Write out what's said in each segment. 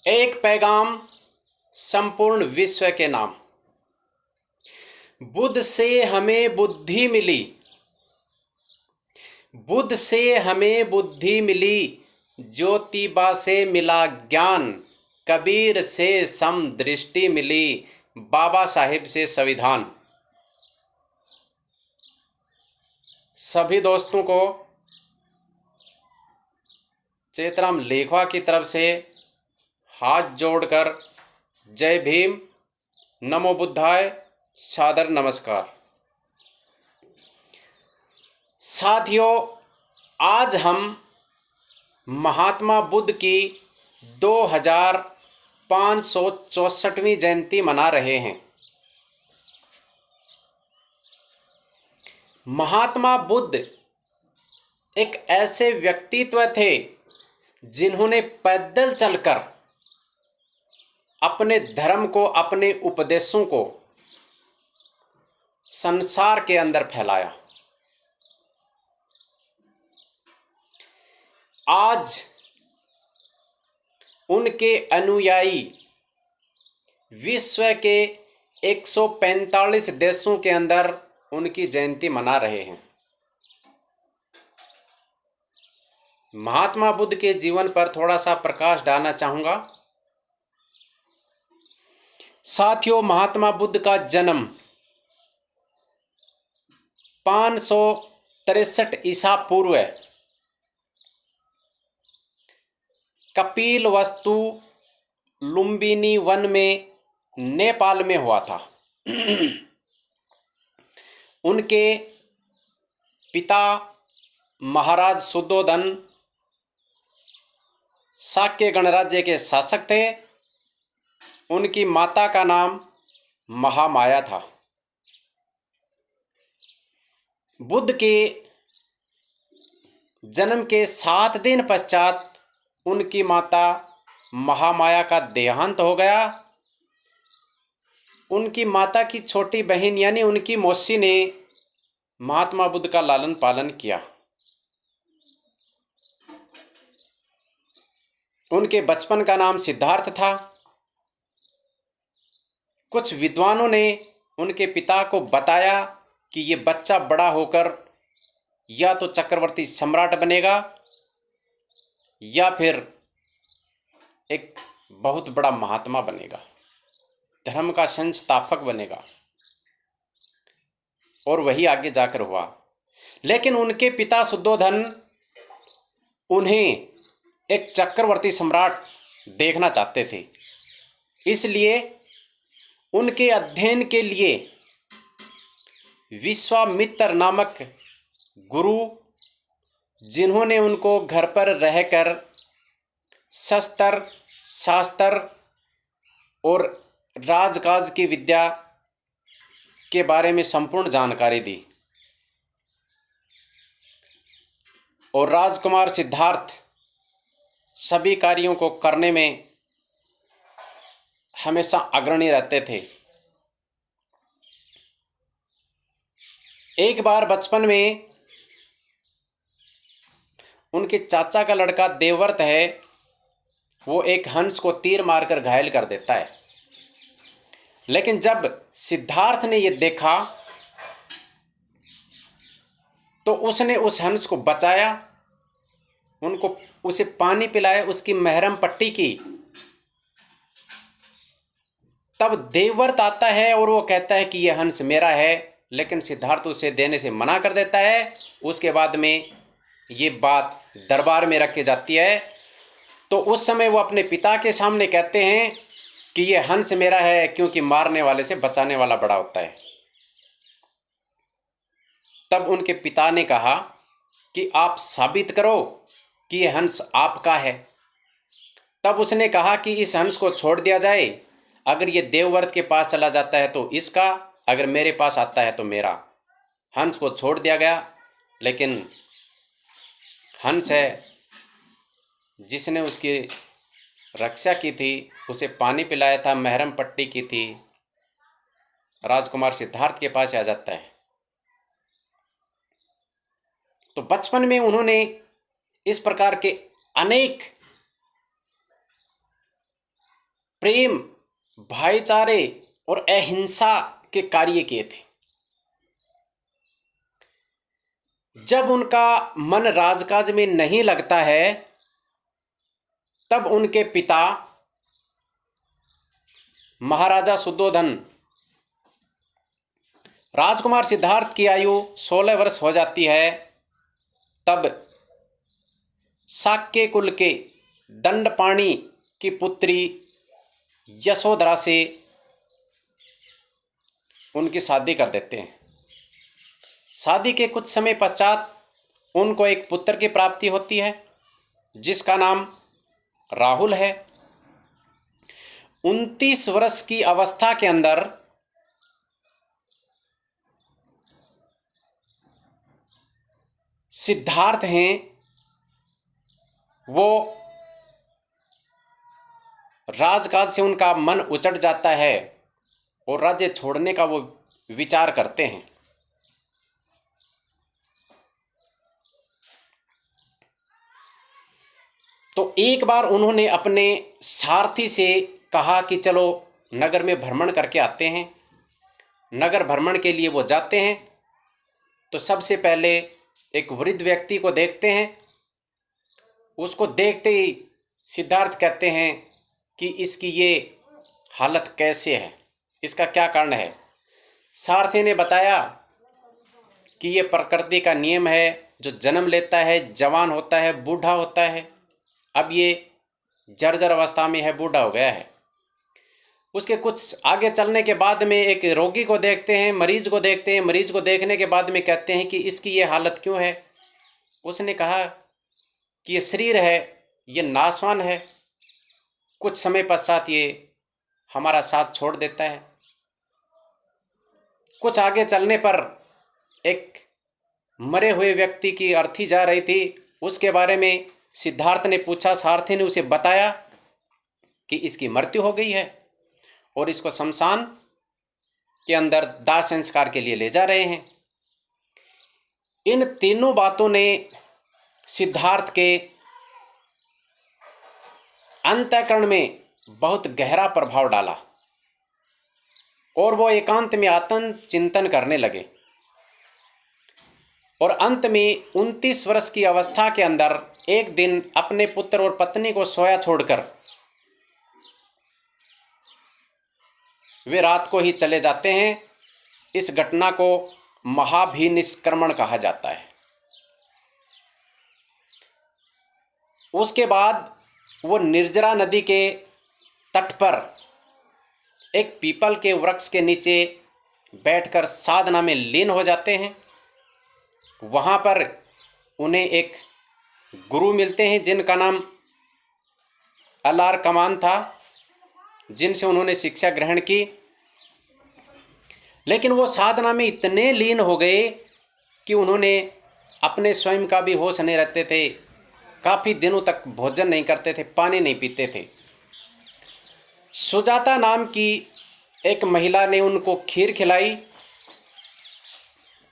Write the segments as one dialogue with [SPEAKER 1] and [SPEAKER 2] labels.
[SPEAKER 1] एक पैगाम संपूर्ण विश्व के नाम। बुद्ध से हमें बुद्धि मिली, बुद्ध से हमें बुद्धि मिली, ज्योतिबा से मिला ज्ञान, कबीर से समदृष्टि मिली, बाबा साहिब से संविधान। सभी दोस्तों को चेतराम लेखवा की तरफ से हाथ जोड़कर जय भीम, नमो बुद्धाय, सादर नमस्कार। साथियों, आज हम महात्मा बुद्ध की 2564वीं जयंती मना रहे हैं। महात्मा बुद्ध एक ऐसे व्यक्तित्व थे जिन्होंने पैदल चलकर अपने धर्म को, अपने उपदेशों को संसार के अंदर फैलाया। आज उनके अनुयायी विश्व के 145 देशों के अंदर उनकी जयंती मना रहे हैं। महात्मा बुद्ध के जीवन पर थोड़ा सा प्रकाश डालना चाहूँगा। साथियों, महात्मा बुद्ध का जन्म 563 ईसा पूर्व कपिलवस्तु लुम्बिनी वन में नेपाल में हुआ था। उनके पिता महाराज शुद्धोधन शाक्य गणराज्य के शासक थे। उनकी माता का नाम महामाया था। बुद्ध के जन्म के 7 दिन पश्चात उनकी माता महामाया का देहांत हो गया। उनकी माता की छोटी बहन यानी उनकी मौसी ने महात्मा बुद्ध का लालन पालन किया। उनके बचपन का नाम सिद्धार्थ था। कुछ विद्वानों ने उनके पिता को बताया कि ये बच्चा बड़ा होकर या तो चक्रवर्ती सम्राट बनेगा या फिर एक बहुत बड़ा महात्मा बनेगा, धर्म का संस्थापक बनेगा। और वही आगे जाकर हुआ। लेकिन उनके पिता शुद्धोधन उन्हें एक चक्रवर्ती सम्राट देखना चाहते थे। इसलिए उनके अध्ययन के लिए विश्वामित्र नामक गुरु, जिन्होंने उनको घर पर रहकर शस्त्र, शास्त्र और राजकाज की विद्या के बारे में संपूर्ण जानकारी दी, और राजकुमार सिद्धार्थ सभी कार्यों को करने में हमेशा अग्रणी रहते थे। एक बार बचपन में उनके चाचा का लड़का देवव्रत है, वो एक हंस को तीर मारकर घायल कर देता है। लेकिन जब सिद्धार्थ ने ये देखा तो उसने उस हंस को बचाया, उसे पानी पिलाया, उसकी महरम पट्टी की। तब देवव्रत आता है और वो कहता है कि ये हंस मेरा है, लेकिन सिद्धार्थ उसे देने से मना कर देता है। उसके बाद में ये बात दरबार में रखी जाती है। तो उस समय वो अपने पिता के सामने कहते हैं कि ये हंस मेरा है, क्योंकि मारने वाले से बचाने वाला बड़ा होता है। तब उनके पिता ने कहा कि आप साबित करो कि ये हंस आपका है। तब उसने कहा कि इस हंस को छोड़ दिया जाए, अगर ये देवव्रत के पास चला जाता है तो इसका, अगर मेरे पास आता है तो मेरा। हंस को छोड़ दिया गया। लेकिन हंस है जिसने उसकी रक्षा की थी, उसे पानी पिलाया था, महरम पट्टी की थी, राजकुमार सिद्धार्थ के पास आ जाता है। तो बचपन में उन्होंने इस प्रकार के अनेक प्रेम, भाईचारे और अहिंसा के कार्य किए थे। जब उनका मन राजकाज में नहीं लगता है, तब उनके पिता महाराजा शुद्धोधन, राजकुमार सिद्धार्थ की आयु 16 वर्ष हो जाती है, तब शाक्य कुल के दंडपाणि की पुत्री यशोधरा से उनकी शादी कर देते हैं। शादी के कुछ समय पश्चात उनको एक पुत्र की प्राप्ति होती है जिसका नाम राहुल है। 29 वर्ष की अवस्था के अंदर सिद्धार्थ हैं, वो राजकाज से उनका मन उचट जाता है और राज्य छोड़ने का वो विचार करते हैं। तो एक बार उन्होंने अपने सारथी से कहा कि चलो नगर में भ्रमण करके आते हैं। नगर भ्रमण के लिए वो जाते हैं तो सबसे पहले एक वृद्ध व्यक्ति को देखते हैं। उसको देखते ही सिद्धार्थ कहते हैं कि इसकी ये हालत कैसे है, इसका क्या कारण है। सारथी ने बताया कि ये प्रकृति का नियम है, जो जन्म लेता है जवान होता है, बूढ़ा होता है, अब ये जर्जर अवस्था में है, बूढ़ा हो गया है। उसके कुछ आगे चलने के बाद में एक रोगी को देखते हैं, मरीज को देखते हैं। मरीज को देखने के बाद में कहते हैं कि इसकी ये हालत क्यों है। उसने कहा कि ये शरीर है, ये नाशवान है, कुछ समय पश्चात ये हमारा साथ छोड़ देता है। कुछ आगे चलने पर एक मरे हुए व्यक्ति की अर्थी जा रही थी, उसके बारे में सिद्धार्थ ने पूछा। सारथी ने उसे बताया कि इसकी मृत्यु हो गई है और इसको शमशान के अंदर दाह संस्कार के लिए ले जा रहे हैं। इन तीनों बातों ने सिद्धार्थ के अंतःकरण में बहुत गहरा प्रभाव डाला और वो एकांत में आत्म चिंतन करने लगे। और अंत में 29 वर्ष की अवस्था के अंदर एक दिन अपने पुत्र और पत्नी को सोया छोड़कर वे रात को ही चले जाते हैं। इस घटना को महाभिनिष्क्रमण कहा जाता है। उसके बाद वो निर्जरा नदी के तट पर एक पीपल के वृक्ष के नीचे बैठकर साधना में लीन हो जाते हैं। वहाँ पर उन्हें एक गुरु मिलते हैं जिनका नाम अलार कमान था, जिनसे उन्होंने शिक्षा ग्रहण की। लेकिन वो साधना में इतने लीन हो गए कि उन्होंने अपने स्वयं का भी होश नहीं रखते थे। काफ़ी दिनों तक भोजन नहीं करते थे, पानी नहीं पीते थे। सुजाता नाम की एक महिला ने उनको खीर खिलाई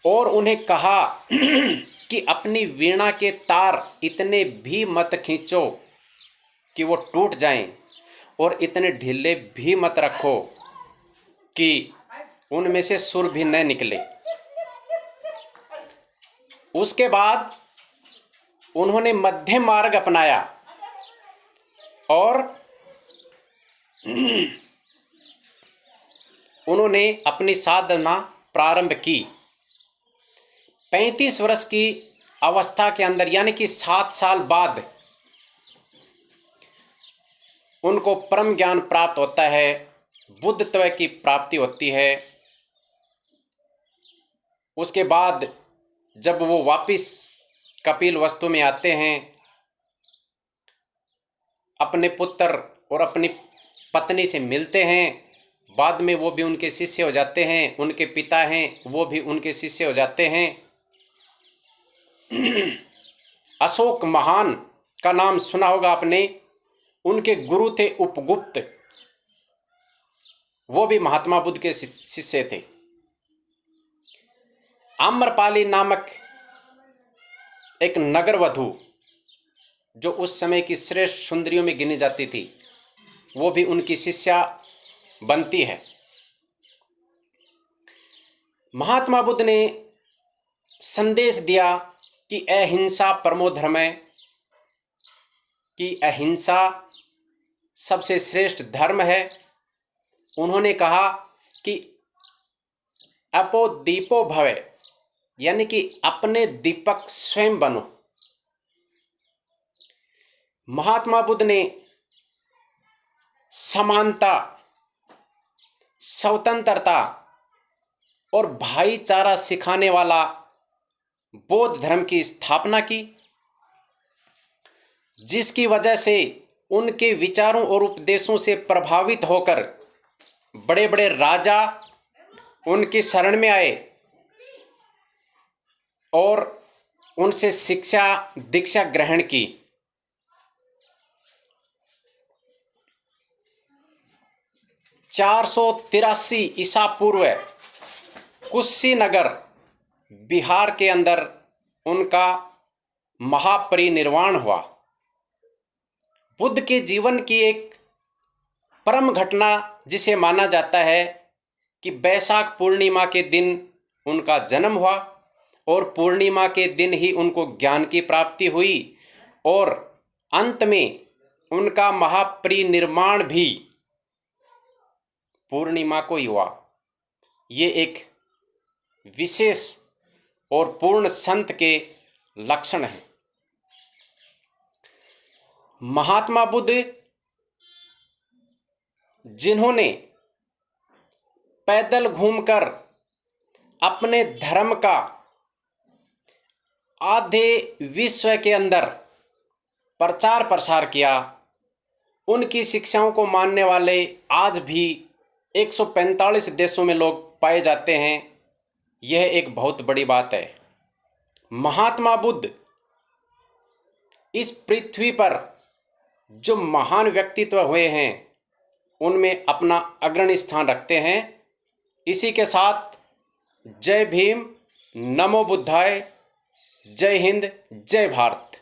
[SPEAKER 1] और उन्हें कहा कि अपनी वीणा के तार इतने भी मत खींचो कि वो टूट जाएं, और इतने ढीले भी मत रखो कि उनमें से सुर भी न निकले। उसके बाद उन्होंने मध्यम मार्ग अपनाया और उन्होंने अपनी साधना प्रारंभ की। 35 वर्ष की अवस्था के अंदर, यानी कि 7 साल बाद, उनको परम ज्ञान प्राप्त होता है, बुद्धत्व की प्राप्ति होती है। उसके बाद जब वो वापिस कपिल वस्तु में आते हैं, अपने पुत्र और अपनी पत्नी से मिलते हैं। बाद में वो भी उनके शिष्य हो जाते हैं, उनके पिता हैं वो भी उनके शिष्य हो जाते हैं। अशोक महान का नाम सुना होगा आपने, उनके गुरु थे उपगुप्त, वो भी महात्मा बुद्ध के शिष्य थे। आम्रपाली नामक एक नगर वधु, जो उस समय की श्रेष्ठ सुंदरियों में गिनी जाती थी, वो भी उनकी शिष्या बनती है। महात्मा बुद्ध ने संदेश दिया कि अहिंसा परमो धर्म है, कि अहिंसा सबसे श्रेष्ठ धर्म है। उन्होंने कहा कि अपो दीपो भवे, यानी कि अपने दीपक स्वयं बनो। महात्मा बुद्ध ने समानता, स्वतंत्रता और भाईचारा सिखाने वाला बौद्ध धर्म की स्थापना की, जिसकी वजह से उनके विचारों और उपदेशों से प्रभावित होकर बड़े बड़े राजा उनकी शरण में आए और उनसे शिक्षा दीक्षा ग्रहण की। 483 ईसा पूर्व कुशीनगर बिहार के अंदर उनका महापरिनिर्वाण हुआ। बुद्ध के जीवन की एक परम घटना जिसे माना जाता है कि बैसाख पूर्णिमा के दिन उनका जन्म हुआ और पूर्णिमा के दिन ही उनको ज्ञान की प्राप्ति हुई और अंत में उनका महापरिनिर्वाण भी पूर्णिमा को ही हुआ। ये एक विशेष और पूर्ण संत के लक्षण हैं। महात्मा बुद्ध जिन्होंने पैदल घूमकर अपने धर्म का आधे विश्व के अंदर प्रचार प्रसार किया, उनकी शिक्षाओं को मानने वाले आज भी 145 देशों में लोग पाए जाते हैं। यह एक बहुत बड़ी बात है। महात्मा बुद्ध इस पृथ्वी पर जो महान व्यक्तित्व हुए हैं उनमें अपना अग्रणी स्थान रखते हैं। इसी के साथ जय भीम, नमो बुद्धाय, जय हिंद, जय भारत।